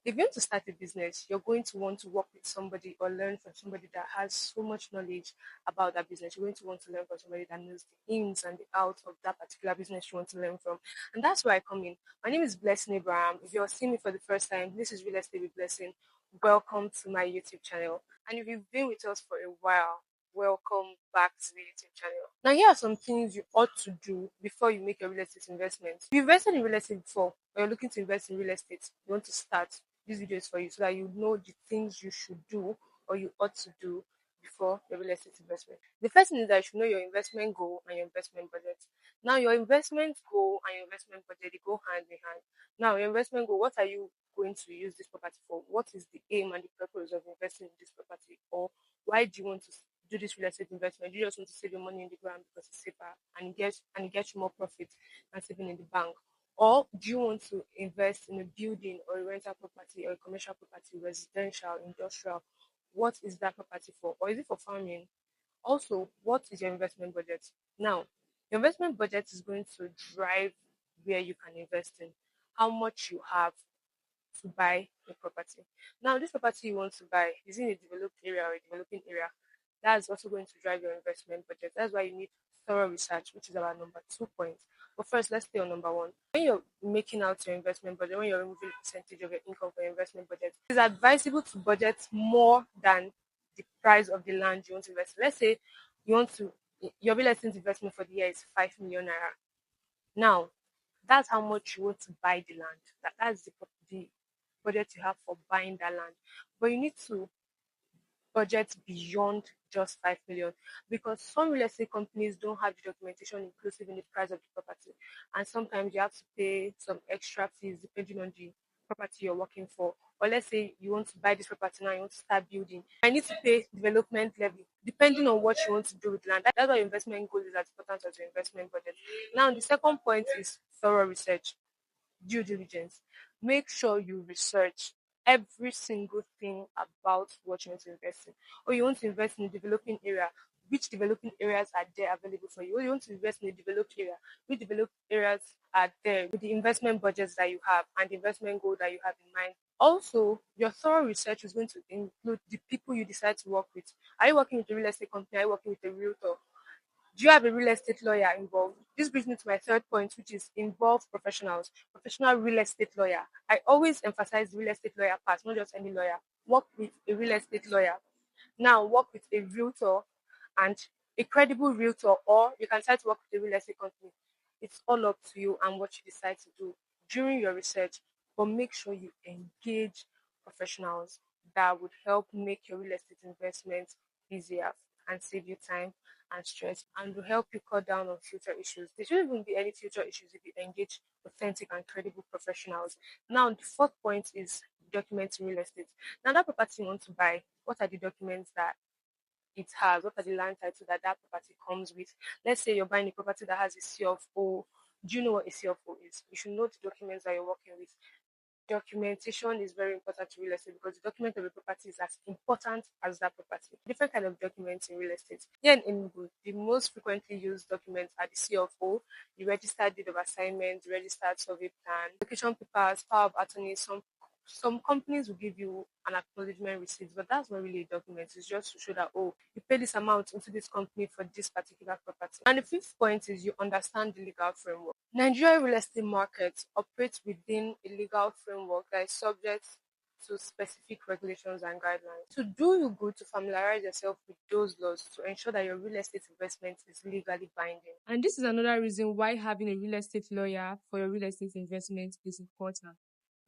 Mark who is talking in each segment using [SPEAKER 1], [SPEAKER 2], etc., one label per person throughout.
[SPEAKER 1] If you want to start a business, you're going to want to work with somebody or learn from somebody that has so much knowledge about that business. You're going to want to learn from somebody that knows the ins and the outs of that particular business you want to learn from. And that's where I come in. My name is Blessing Abraham. If you're seeing me for the first time, this is Real Estate with Blessing. Welcome to my YouTube channel. And if you've been with us for a while, welcome back to the YouTube channel. Now, here are some things you ought to do before you make your real estate investment. If you've invested in real estate before, or you're looking to invest in real estate, you want to start, this video is for you so that you know the things you should do or you ought to do before your real estate investment. The first thing is that you should know your investment goal and your investment budget. Now, your investment goal and your investment budget, they go hand in hand. Now, your investment goal, what are you going to use this property for? What is the aim and the purpose of investing in this property? Or why do you want to do this real estate investment? Do you just want to save your money in the ground because it's safer and it gets you more profit than saving in the bank? Or do you want to invest in a building or a rental property or a commercial property, residential, industrial? What is that property for? Or is it for farming? Also, what is your investment budget? Now, your investment budget is going to drive where you can invest in, how much you have to buy a property. Now, this property you want to buy is in a developed area or a developing area. That's also going to drive your investment budget. That's why you need thorough research, which is our number 2 point. But first, let's stay on number 1. When you're making out your investment budget, when you're removing a percentage of your income for your investment budget, it's advisable to budget more than the price of the land you want to invest in. Let's say you want to your real estate investment for the year is 5 million naira. Now, that's how much you want to buy the land. That's the budget you have for buying that land. But you need to budget beyond just 5 million because some real estate companies don't have the documentation inclusive in the price of the property, and sometimes you have to pay some extra fees depending on the property you're working for. Or let's say you want to buy this property now, you want to start building, I need to pay development levy depending on what you want to do with land. That's why your investment goal is as important as your investment budget. Now, the second point is thorough research, due diligence. Make sure you research every single thing about what you want to invest in. Or you want to invest in a developing area, which developing areas are there available for you? Or you want to invest in a developed area, which developed areas are there with the investment budgets that you have and the investment goal that you have in mind. Also, your thorough research is going to include the people you decide to work with. Are you working with a real estate company? Are you working with a realtor? Do you have a real estate lawyer involved? This brings me to my third point, which is involve professionals, professional real estate lawyer. I always emphasize the real estate lawyer part, not just any lawyer. Work with a real estate lawyer. Now, work with a realtor and a credible realtor, or you can try to work with a real estate company. It's all up to you and what you decide to do during your research, but make sure you engage professionals that would help make your real estate investment easier and save you time and stress and will help you cut down on future issues. There shouldn't even be any future issues if you engage authentic and credible professionals. Now, the fourth point is documenting real estate. Now, that property you want to buy, what are the documents that it has? What are the land titles that that property comes with? Let's say you're buying a property that has a C of O. Do you know what a C of O is? You should know the documents that you're working with. Documentation is very important to real estate because the document of a property is as important as that property. Different kind of documents in real estate. Here in Enugu, the most frequently used documents are the CFO, the registered deed of assignment, the registered survey plan, location papers, power of attorney. Some companies will give you an acknowledgement receipt, but that's not really a document. It's just to show that, oh, you pay this amount into this company for this particular property. And the fifth point is you understand the legal framework. Nigerian real estate market operates within a legal framework that is subject to specific regulations and guidelines. To do you good to familiarize yourself with those laws to ensure that your real estate investment is legally binding. And this is another reason why having a real estate lawyer for your real estate investment is important.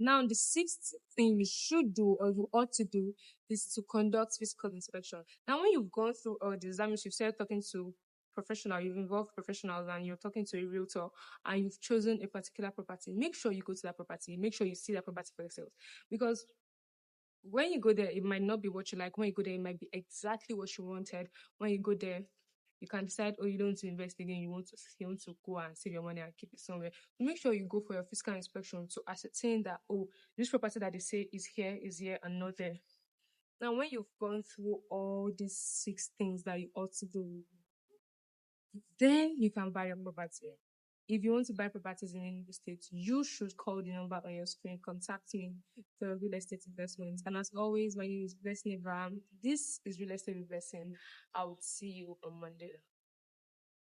[SPEAKER 1] Now, the sixth thing you should do or you ought to do is to conduct physical inspection. Now, when you've gone through all this, that means you've started talking to professional, you've involved professionals and you're talking to a realtor and you've chosen a particular property, make sure you go to that property, make sure you see that property for yourself. Because when you go there, it might not be what you like. When you go there, it might be exactly what you wanted. When you go there, you can decide, oh, you don't want to invest again. You want to go and save your money and keep it somewhere. Make sure you go for your physical inspection to ascertain that, oh, this property that they say is here, and not there. Now, when you've gone through all these 6 things that you ought to do, then you can buy your property.
[SPEAKER 2] if you want to buy properties in any state, you should call the number on your screen, contact me for real estate investments. And as always, my name is Blessing Abraham. This is Real Estate Investing. I will see you on Monday.